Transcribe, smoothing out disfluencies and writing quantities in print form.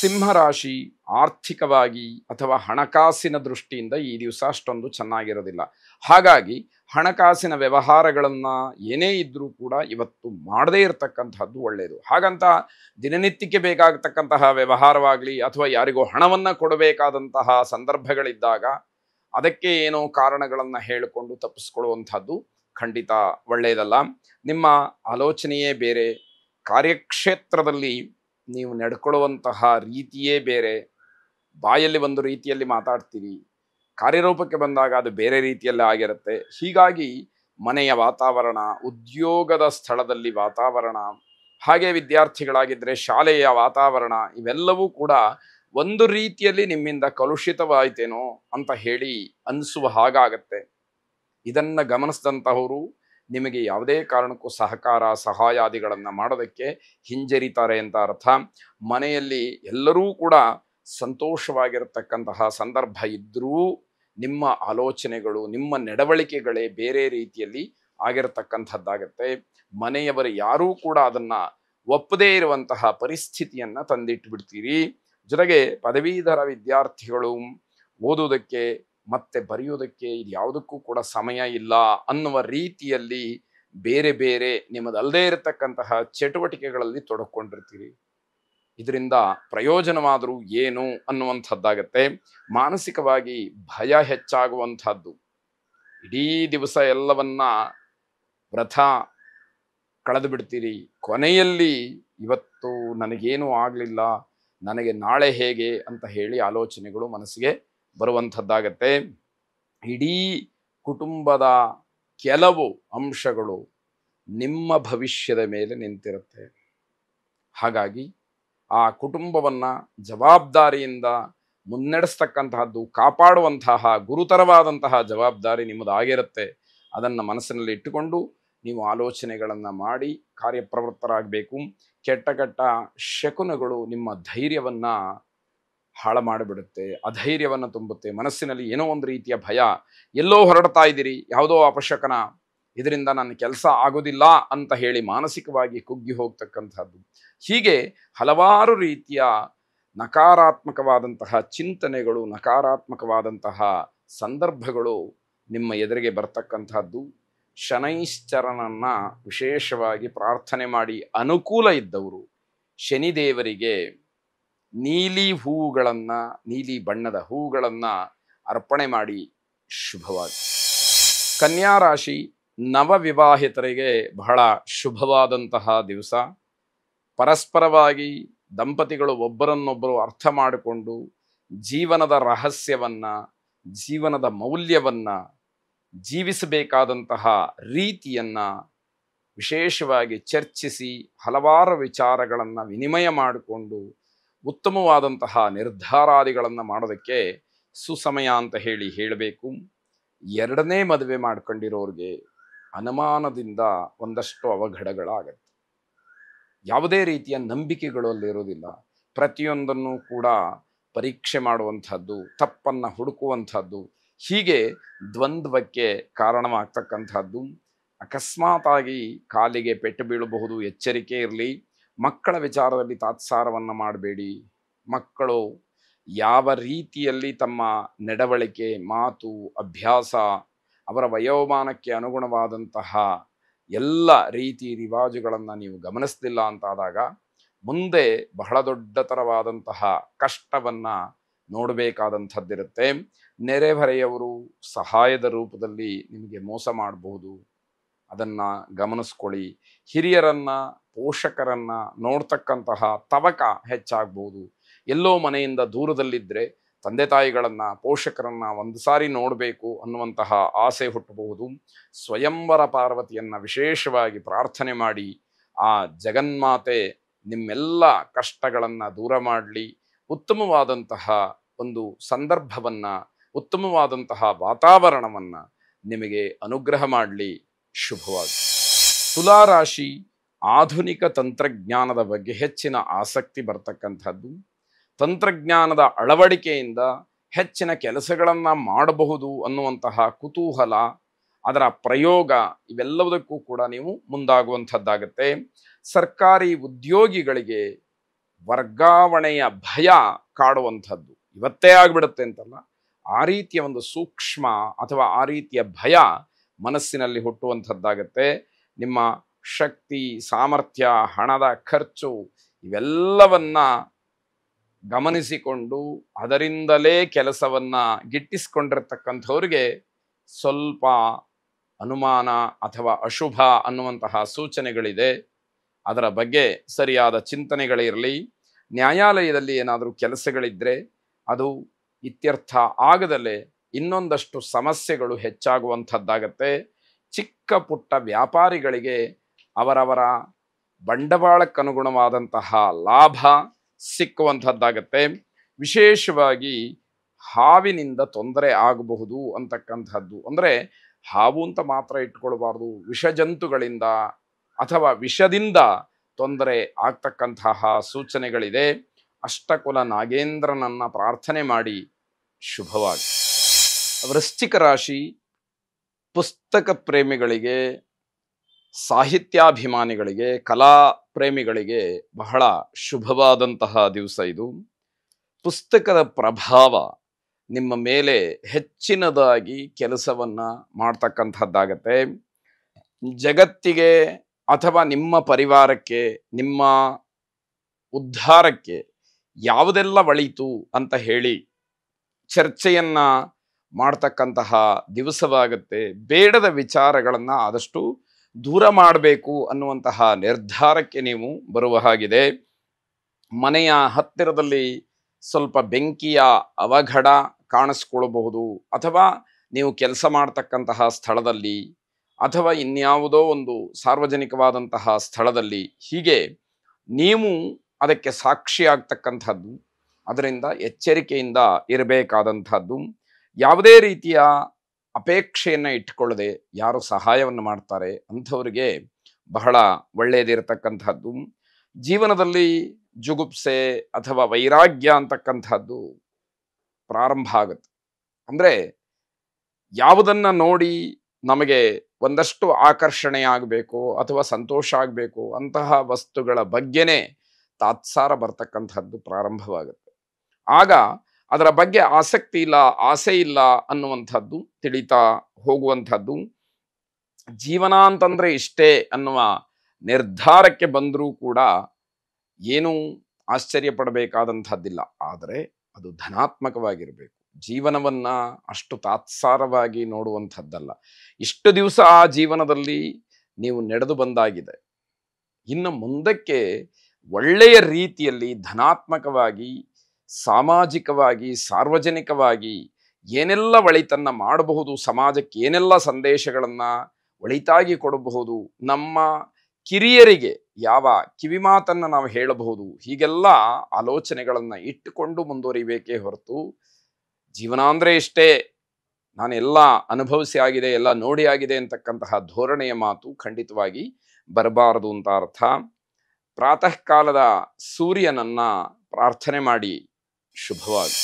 ಸಿಂಹರಾಶಿ ಆರ್ಥಿಕವಾಗಿ ಅಥವಾ ಹಣಕಾಸಿನ ದೃಷ್ಟಿಯಿಂದ ಈ ದಿವಸ ಅಷ್ಟೊಂದು ಚೆನ್ನಾಗಿರೋದಿಲ್ಲ. ಹಾಗಾಗಿ ಹಣಕಾಸಿನ ವ್ಯವಹಾರಗಳನ್ನು ಏನೇ ಇದ್ದರೂ ಕೂಡ ಇವತ್ತು ಮಾಡದೇ ಇರತಕ್ಕಂತಹದ್ದು ಒಳ್ಳೆಯದು. ಹಾಗಂತ ದಿನನಿತ್ಯಕ್ಕೆ ಬೇಕಾಗತಕ್ಕಂತಹ ವ್ಯವಹಾರವಾಗಲಿ ಅಥವಾ ಯಾರಿಗೋ ಹಣವನ್ನು ಕೊಡಬೇಕಾದಂತಹ ಸಂದರ್ಭಗಳಿದ್ದಾಗ ಅದಕ್ಕೆ ಏನೋ ಕಾರಣಗಳನ್ನು ಹೇಳಿಕೊಂಡು ತಪ್ಪಿಸ್ಕೊಳ್ಳುವಂಥದ್ದು ಖಂಡಿತ ಒಳ್ಳೆಯದಲ್ಲ. ನಿಮ್ಮ ಆಲೋಚನೆಯೇ ಬೇರೆ, ಕಾರ್ಯಕ್ಷೇತ್ರದಲ್ಲಿ ನೀವು ನಡ್ಕೊಳ್ಳುವಂತಹ ರೀತಿಯೇ ಬೇರೆ. ಬಾಯಲ್ಲಿ ಒಂದು ರೀತಿಯಲ್ಲಿ ಮಾತಾಡ್ತೀರಿ, ಕಾರ್ಯರೂಪಕ್ಕೆ ಬಂದಾಗ ಅದು ಬೇರೆ ರೀತಿಯಲ್ಲಿ ಆಗಿರುತ್ತೆ. ಹೀಗಾಗಿ ಮನೆಯ ವಾತಾವರಣ, ಉದ್ಯೋಗದ ಸ್ಥಳದಲ್ಲಿ ವಾತಾವರಣ, ಹಾಗೆ ವಿದ್ಯಾರ್ಥಿಗಳಾಗಿದ್ದರೆ ಶಾಲೆಯ ವಾತಾವರಣ ಇವೆಲ್ಲವೂ ಕೂಡ ಒಂದು ರೀತಿಯಲ್ಲಿ ನಿಮ್ಮಿಂದ ಕಲುಷಿತವಾಯಿತೇನೋ ಅಂತ ಹೇಳಿ ಅನಿಸುವ ಹಾಗಾಗತ್ತೆ. ಇದನ್ನು ಗಮನಿಸಿದಂತಹವರು ನಿಮಗೆ ಯಾವುದೇ ಕಾರಣಕ್ಕೂ ಸಹಕಾರ ಸಹಾಯಾದಿಗಳನ್ನು ಮಾಡೋದಕ್ಕೆ ಹಿಂಜರಿತಾರೆ ಅಂತ ಅರ್ಥ. ಮನೆಯಲ್ಲಿ ಎಲ್ಲರೂ ಕೂಡ ಸಂತೋಷವಾಗಿರತಕ್ಕಂತಹ ಸಂದರ್ಭ ಇದ್ದರೂ ನಿಮ್ಮ ಆಲೋಚನೆಗಳು, ನಿಮ್ಮ ನಡವಳಿಕೆಗಳೇ ಬೇರೆ ರೀತಿಯಲ್ಲಿ ಆಗಿರತಕ್ಕಂಥದ್ದಾಗತ್ತೆ. ಮನೆಯವರು ಯಾರೂ ಕೂಡ ಅದನ್ನು ಒಪ್ಪದೇ ಇರುವಂತಹ ಪರಿಸ್ಥಿತಿಯನ್ನು ತಂದಿಟ್ಟು ಬಿಡ್ತೀರಿ. ಜೊತೆಗೆ ಪದವೀಧರ ವಿದ್ಯಾರ್ಥಿಗಳು ಓದೋದಕ್ಕೆ ಮತ್ತೆ ಬರೆಯೋದಕ್ಕೆ ಇದು ಯಾವುದಕ್ಕೂ ಕೂಡ ಸಮಯ ಇಲ್ಲ ಅನ್ನುವ ರೀತಿಯಲ್ಲಿ ಬೇರೆ ಬೇರೆ ನಿಮ್ಮದಲ್ಲದೇ ಇರತಕ್ಕಂತಹ ಚಟುವಟಿಕೆಗಳಲ್ಲಿ ತೊಡಕೊಂಡಿರ್ತೀರಿ. ಇದರಿಂದ ಪ್ರಯೋಜನವಾದರೂ ಏನು ಅನ್ನುವಂಥದ್ದಾಗತ್ತೆ. ಮಾನಸಿಕವಾಗಿ ಭಯ ಹೆಚ್ಚಾಗುವಂಥದ್ದು. ಇಡೀ ದಿವಸ ಎಲ್ಲವನ್ನ ವ್ರತ ಕಳೆದು ಬಿಡ್ತೀರಿ. ಕೊನೆಯಲ್ಲಿ ಇವತ್ತು ನನಗೇನೂ ಆಗಲಿಲ್ಲ, ನನಗೆ ನಾಳೆ ಹೇಗೆ ಅಂತ ಹೇಳಿ ಆಲೋಚನೆಗಳು ಮನಸ್ಸಿಗೆ ಬರುವಂಥದ್ದಾಗತ್ತೆ. ಇಡೀ ಕುಟುಂಬದ ಕೆಲವು ಅಂಶಗಳು ನಿಮ್ಮ ಭವಿಷ್ಯದ ಮೇಲೆ ನಿಂತಿರುತ್ತೆ. ಹಾಗಾಗಿ ಆ ಕುಟುಂಬವನ್ನು ಜವಾಬ್ದಾರಿಯಿಂದ ಮುನ್ನಡೆಸ್ತಕ್ಕಂತಹದ್ದು, ಕಾಪಾಡುವಂತಹ ಗುರುತರವಾದಂತಹ ಜವಾಬ್ದಾರಿ ನಿಮ್ಮದಾಗಿರುತ್ತೆ. ಅದನ್ನು ಮನಸ್ಸಿನಲ್ಲಿ ಇಟ್ಟುಕೊಂಡು ನೀವು ಆಲೋಚನೆಗಳನ್ನು ಮಾಡಿ ಕಾರ್ಯಪ್ರವೃತ್ತರಾಗಬೇಕು. ಕೆಟ್ಟ ಕೆಟ್ಟ ಶಕುನಗಳು ನಿಮ್ಮ ಧೈರ್ಯವನ್ನು ಹಾಳು ಮಾಡಿಬಿಡುತ್ತೆ, ಅಧೈರ್ಯವನ್ನು ತುಂಬುತ್ತೆ. ಮನಸ್ಸಿನಲ್ಲಿ ಏನೋ ಒಂದು ರೀತಿಯ ಭಯ, ಎಲ್ಲೋ ಹೊರಡ್ತಾ ಇದ್ದೀರಿ, ಯಾವುದೋ ಅಪಶಕನ, ಇದರಿಂದ ನನ್ನ ಕೆಲಸ ಆಗೋದಿಲ್ಲ ಅಂತ ಹೇಳಿ ಮಾನಸಿಕವಾಗಿ ಕುಗ್ಗಿ ಹೋಗ್ತಕ್ಕಂಥದ್ದು. ಹೀಗೆ ಹಲವಾರು ರೀತಿಯ ನಕಾರಾತ್ಮಕವಾದಂತಹ ಚಿಂತನೆಗಳು, ನಕಾರಾತ್ಮಕವಾದಂತಹ ಸಂದರ್ಭಗಳು ನಿಮ್ಮ ಎದುರಿಗೆ ಬರ್ತಕ್ಕಂಥದ್ದು. ಶನೈಶ್ಚರನನ್ನ ವಿಶೇಷವಾಗಿ ಪ್ರಾರ್ಥನೆ ಮಾಡಿ, ಅನುಕೂಲ ಇದ್ದವರು ಶನಿದೇವರಿಗೆ ನೀಲಿ ಹೂವುಗಳನ್ನು, ನೀಲಿ ಬಣ್ಣದ ಹೂವುಗಳನ್ನು ಅರ್ಪಣೆ ಮಾಡಿ ಶುಭವಾಗಿ. ಕನ್ಯಾ ರಾಶಿ ನವವಿವಾಹಿತರಿಗೆ ಬಹಳ ಶುಭವಾದಂತಹ ದಿವಸ. ಪರಸ್ಪರವಾಗಿ ದಂಪತಿಗಳು ಒಬ್ಬರನ್ನೊಬ್ಬರು ಅರ್ಥ ಮಾಡಿಕೊಂಡು ಜೀವನದ ರಹಸ್ಯವನ್ನು, ಜೀವನದ ಮೌಲ್ಯವನ್ನು, ಜೀವಿಸಬೇಕಾದಂತಹ ರೀತಿಯನ್ನು ವಿಶೇಷವಾಗಿ ಚರ್ಚಿಸಿ ಹಲವಾರು ವಿಚಾರಗಳನ್ನು ವಿನಿಮಯ ಮಾಡಿಕೊಂಡು ಉತ್ತಮವಾದಂತಹ ನಿರ್ಧಾರಾದಿಗಳನ್ನು ಮಾಡೋದಕ್ಕೆ ಸುಸಮಯ ಅಂತ ಹೇಳಬೇಕು. ಎರಡನೇ ಮದುವೆ ಮಾಡ್ಕೊಂಡಿರೋರಿಗೆ ಅನುಮಾನದಿಂದ ಒಂದಷ್ಟು ಅವಘಡಗಳಾಗತ್ತೆ. ಯಾವುದೇ ರೀತಿಯ ನಂಬಿಕೆಗಳು ಅಲ್ಲಿರೋದಿಲ್ಲ. ಪ್ರತಿಯೊಂದನ್ನು ಕೂಡ ಪರೀಕ್ಷೆ ಮಾಡುವಂಥದ್ದು, ತಪ್ಪನ್ನು ಹುಡುಕುವಂಥದ್ದು, ಹೀಗೆ ದ್ವಂದ್ವಕ್ಕೆ ಕಾರಣವಾಗ್ತಕ್ಕಂಥದ್ದು. ಅಕಸ್ಮಾತಾಗಿ ಕಾಲಿಗೆ ಪೆಟ್ಟು ಬೀಳಬಹುದು, ಎಚ್ಚರಿಕೆ ಇರಲಿ. ಮಕ್ಕಳ ವಿಚಾರದಲ್ಲಿ ತಾತ್ಸಾರವನ್ನು ಮಾಡಬೇಡಿ. ಮಕ್ಕಳು ಯಾವ ರೀತಿಯಲ್ಲಿ ತಮ್ಮ ನಡವಳಿಕೆ, ಮಾತು, ಅಭ್ಯಾಸ, ಅವರ ವಯೋಮಾನಕ್ಕೆ ಅನುಗುಣವಾದಂತಹ ಎಲ್ಲ ರೀತಿ ರಿವಾಜುಗಳನ್ನು ನೀವು ಗಮನಿಸಲಿಲ್ಲ ಅಂತಾದಾಗ ಮುಂದೆ ಬಹಳ ದೊಡ್ಡತರವಾದಂತಹ ಕಷ್ಟವನ್ನು ನೋಡಬೇಕಾದಂಥದ್ದಿರುತ್ತೆ. ನೆರೆಹೊರೆಯವರು ಸಹಾಯದ ರೂಪದಲ್ಲಿ ನಿಮಗೆ ಮೋಸ ಮಾಡಬಹುದು, ಅದನ್ನು ಗಮನಿಸ್ಕೊಳ್ಳಿ. ಹಿರಿಯರನ್ನು, ಪೋಷಕರನ್ನು ನೋಡ್ತಕ್ಕಂತಹ ತವಕ ಹೆಚ್ಚಾಗ್ಬೋದು. ಎಲ್ಲೋ ಮನೆಯಿಂದ ದೂರದಲ್ಲಿದ್ದರೆ ತಂದೆ ತಾಯಿಗಳನ್ನು, ಪೋಷಕರನ್ನು ಒಂದು ಸಾರಿ ನೋಡಬೇಕು ಅನ್ನುವಂತಹ ಆಸೆ ಹುಟ್ಟಬಹುದು. ಸ್ವಯಂವರ ಪಾರ್ವತಿಯನ್ನು ವಿಶೇಷವಾಗಿ ಪ್ರಾರ್ಥನೆ ಮಾಡಿ ಆ ಜಗನ್ಮಾತೆ ನಿಮ್ಮೆಲ್ಲ ಕಷ್ಟಗಳನ್ನು ದೂರ ಮಾಡಲಿ. ಉತ್ತಮವಾದಂತಹ ಒಂದು ಸಂದರ್ಭವನ್ನು, ಉತ್ತಮವಾದಂತಹ ವಾತಾವರಣವನ್ನು ನಿಮಗೆ ಅನುಗ್ರಹ ಮಾಡಲಿ. ಶುಭವಾಗಿ. ತುಲಾರಾಶಿ ಆಧುನಿಕ ತಂತ್ರಜ್ಞಾನದ ಬಗ್ಗೆ ಹೆಚ್ಚಿನ ಆಸಕ್ತಿ ಬರ್ತಕ್ಕಂಥದ್ದು. ತಂತ್ರಜ್ಞಾನದ ಅಳವಡಿಕೆಯಿಂದ ಹೆಚ್ಚಿನ ಕೆಲಸಗಳನ್ನು ಮಾಡಬಹುದು ಅನ್ನುವಂತಹ ಕುತೂಹಲ, ಅದರ ಪ್ರಯೋಗ ಇವೆಲ್ಲದಕ್ಕೂ ಕೂಡ ನೀವು ಮುಂದಾಗುವಂಥದ್ದಾಗತ್ತೆ. ಸರ್ಕಾರಿ ಉದ್ಯೋಗಿಗಳಿಗೆ ವರ್ಗಾವಣೆಯ ಭಯ ಕಾಡುವಂಥದ್ದು. ಇವತ್ತೇ ಆಗ್ಬಿಡುತ್ತೆ ಅಂತಲ್ಲ, ಆ ರೀತಿಯ ಒಂದು ಸೂಕ್ಷ್ಮ ಅಥವಾ ಆ ರೀತಿಯ ಭಯ ಮನಸ್ಸಿನಲ್ಲಿ ಹುಟ್ಟುವಂಥದ್ದಾಗತ್ತೆ. ನಿಮ್ಮ ಶಕ್ತಿ, ಸಾಮರ್ಥ್ಯ, ಹಣದ ಖರ್ಚು ಇವೆಲ್ಲವನ್ನ ಗಮನಿಸಿಕೊಂಡು ಅದರಿಂದಲೇ ಕೆಲಸವನ್ನ ಗಿಟ್ಟಿಸ್ಕೊಂಡಿರ್ತಕ್ಕಂಥವ್ರಿಗೆ ಸ್ವಲ್ಪ ಅನುಮಾನ ಅಥವಾ ಅಶುಭ ಅನ್ನುವಂತಹ ಸೂಚನೆಗಳಿದೆ. ಅದರ ಬಗ್ಗೆ ಸರಿಯಾದ ಚಿಂತನೆಗಳಿರಲಿ. ನ್ಯಾಯಾಲಯದಲ್ಲಿ ಏನಾದರೂ ಕೆಲಸಗಳಿದ್ದರೆ ಅದು ಇತ್ಯರ್ಥ ಆಗದಲ್ಲೇ ಇನ್ನೊಂದಷ್ಟು ಸಮಸ್ಯೆಗಳು ಹೆಚ್ಚಾಗುವಂಥದ್ದಾಗತ್ತೆ. ಚಿಕ್ಕ ಪುಟ್ಟ ವ್ಯಾಪಾರಿಗಳಿಗೆ ಅವರವರ ಬಂಡವಾಳಕ್ಕನುಗುಣವಾದಂತಹ ಲಾಭ ಸಿಕ್ಕುವಂಥದ್ದಾಗತ್ತೆ. ವಿಶೇಷವಾಗಿ ಹಾವಿನಿಂದ ತೊಂದರೆ ಆಗಬಹುದು ಅಂತಕ್ಕಂಥದ್ದು. ಅಂದರೆ ಹಾವು ಅಂತ ಮಾತ್ರ ಇಟ್ಕೊಳ್ಬಾರ್ದು, ವಿಷಜಂತುಗಳಿಂದ ಅಥವಾ ವಿಷದಿಂದ ತೊಂದರೆ ಆಗ್ತಕ್ಕಂತಹ ಸೂಚನೆಗಳಿದೆ. ಅಷ್ಟಕುಲ ನಾಗೇಂದ್ರನನ್ನ ಪ್ರಾರ್ಥನೆ ಮಾಡಿ ಶುಭವಾಗಿ. ವೃಶ್ಚಿಕ ರಾಶಿ ಪುಸ್ತಕ ಪ್ರೇಮಿಗಳಿಗೆ, ಸಾಹಿತ್ಯಾಭಿಮಾನಿಗಳಿಗೆ, ಕಲಾ ಪ್ರೇಮಿಗಳಿಗೆ ಬಹಳ ಶುಭವಾದಂತಹ ದಿವಸ ಇದು. ಪುಸ್ತಕದ ಪ್ರಭಾವ ನಿಮ್ಮ ಮೇಲೆ ಹೆಚ್ಚಿನದಾಗಿ ಕೆಲಸವನ್ನ ಮಾಡ್ತಕ್ಕಂಥದ್ದಾಗತ್ತೆ. ಜಗತ್ತಿಗೆ ಅಥವಾ ನಿಮ್ಮ ಪರಿವಾರಕ್ಕೆ, ನಿಮ್ಮ ಉದ್ಧಾರಕ್ಕೆ ಯಾವುದೆಲ್ಲ ಒಳಿತು ಅಂತ ಹೇಳಿ ಚರ್ಚೆಯನ್ನ ಮಾಡ್ತಕ್ಕಂತಹ ದಿವಸವಾಗುತ್ತೆ. ಬೇಡದ ವಿಚಾರಗಳನ್ನ ಆದಷ್ಟು ದೂರ ಮಾಡಬೇಕು ಅನ್ನುವಂತಹ ನಿರ್ಧಾರಕ್ಕೆ ನೀವು ಬರುವ ಹಾಗಿದೆ. ಮನೆಯ ಹತ್ತಿರದಲ್ಲಿ ಸ್ವಲ್ಪ ಬೆಂಕಿಯ ಅವಘಡ ಕಾಣಿಸ್ಕೊಳ್ಬಹುದು, ಅಥವಾ ನೀವು ಕೆಲಸ ಮಾಡ್ತಕ್ಕಂತಹ ಸ್ಥಳದಲ್ಲಿ ಅಥವಾ ಇನ್ಯಾವುದೋ ಒಂದು ಸಾರ್ವಜನಿಕವಾದಂತಹ ಸ್ಥಳದಲ್ಲಿ ಹೀಗೆ ನೀವು ಅದಕ್ಕೆ ಸಾಕ್ಷಿಯಾಗ್ತಕ್ಕಂಥದ್ದು. ಅದರಿಂದ ಎಚ್ಚರಿಕೆಯಿಂದ ಇರಬೇಕಾದಂಥದ್ದು. ಯಾವುದೇ ರೀತಿಯ ಅಪೇಕ್ಷೆಯನ್ನು ಇಟ್ಕೊಳ್ಳದೆ ಯಾರು ಸಹಾಯವನ್ನು ಮಾಡ್ತಾರೆ ಅಂಥವರಿಗೆ ಬಹಳ ಒಳ್ಳೆಯದಿರತಕ್ಕಂಥದ್ದು. ಜೀವನದಲ್ಲಿ ಜುಗುಪ್ಸೆ ಅಥವಾ ವೈರಾಗ್ಯ ಅಂತಕ್ಕಂಥದ್ದು ಪ್ರಾರಂಭ ಆಗುತ್ತೆ. ಅಂದರೆ ಯಾವುದನ್ನ ನೋಡಿ ನಮಗೆ ಒಂದಷ್ಟು ಆಕರ್ಷಣೆ ಆಗಬೇಕು ಅಥವಾ ಸಂತೋಷ ಆಗಬೇಕು ಅಂತಹ ವಸ್ತುಗಳ ಬಗ್ಗೆನೇ ತಾತ್ಸಾರ ಬರ್ತಕ್ಕಂಥದ್ದು ಪ್ರಾರಂಭವಾಗುತ್ತೆ. ಆಗ ಅದರ ಬಗ್ಗೆ ಆಸಕ್ತಿ ಇಲ್ಲ, ಆಸೆ ಇಲ್ಲ ಅನ್ನುವಂಥದ್ದು ತಿಳಿತಾ ಹೋಗುವಂಥದ್ದು. ಜೀವನ ಅಂತಂದ್ರೆ ಇಷ್ಟೇ ಅನ್ನುವ ನಿರ್ಧಾರಕ್ಕೆ ಬಂದರೂ ಕೂಡ ಏನೂ ಆಶ್ಚರ್ಯ ಪಡಬೇಕಾದಂಥದ್ದಿಲ್ಲ. ಆದರೆ ಅದು ಧನಾತ್ಮಕವಾಗಿರಬೇಕು. ಜೀವನವನ್ನ ಅಷ್ಟು ತಾತ್ಸಾರವಾಗಿ ನೋಡುವಂಥದ್ದಲ್ಲ. ಇಷ್ಟು ದಿವಸ ಆ ಜೀವನದಲ್ಲಿ ನೀವು ನಡೆದು ಬಂದಾಗಿದೆ. ಇನ್ನು ಮುಂದಕ್ಕೆ ಒಳ್ಳೆಯ ರೀತಿಯಲ್ಲಿ ಧನಾತ್ಮಕವಾಗಿ, ಸಾಮಾಜಿಕವಾಗಿ, ಸಾರ್ವಜನಿಕವಾಗಿ ಏನೆಲ್ಲ ಒಳಿತನ್ನ ಮಾಡಬಹುದು, ಸಮಾಜಕ್ಕೆ ಏನೆಲ್ಲ ಸಂದೇಶಗಳನ್ನ ಒಳಿತಾಗಿ ಕೊಡಬಹುದು, ನಮ್ಮ ಕಿರಿಯರಿಗೆ ಯಾವ ಕಿವಿಮಾತನ್ನ ನಾವು ಹೇಳಬಹುದು, ಹೀಗೆಲ್ಲ ಆಲೋಚನೆಗಳನ್ನ ಇಟ್ಟುಕೊಂಡು ಮುಂದುವರಿಬೇಕೇ ಹೊರತು ಜೀವನ ಅಂದ್ರೆ ಇಷ್ಟೇ, ನಾನು ಎಲ್ಲ ಅನುಭವಿಸಿ ಆಗಿದೆ, ಎಲ್ಲ ನೋಡಿ ಆಗಿದೆ ಅಂತಕ್ಕಂತಹ ಧೋರಣೆಯ ಮಾತು ಖಂಡಿತವಾಗಿ ಬರಬಾರದು ಅಂತ ಅರ್ಥ. ಪ್ರಾತಃ ಕಾಲದ ಸೂರ್ಯನನ್ನ ಪ್ರಾರ್ಥನೆ ಮಾಡಿ ಶುಭವಾಗಿ.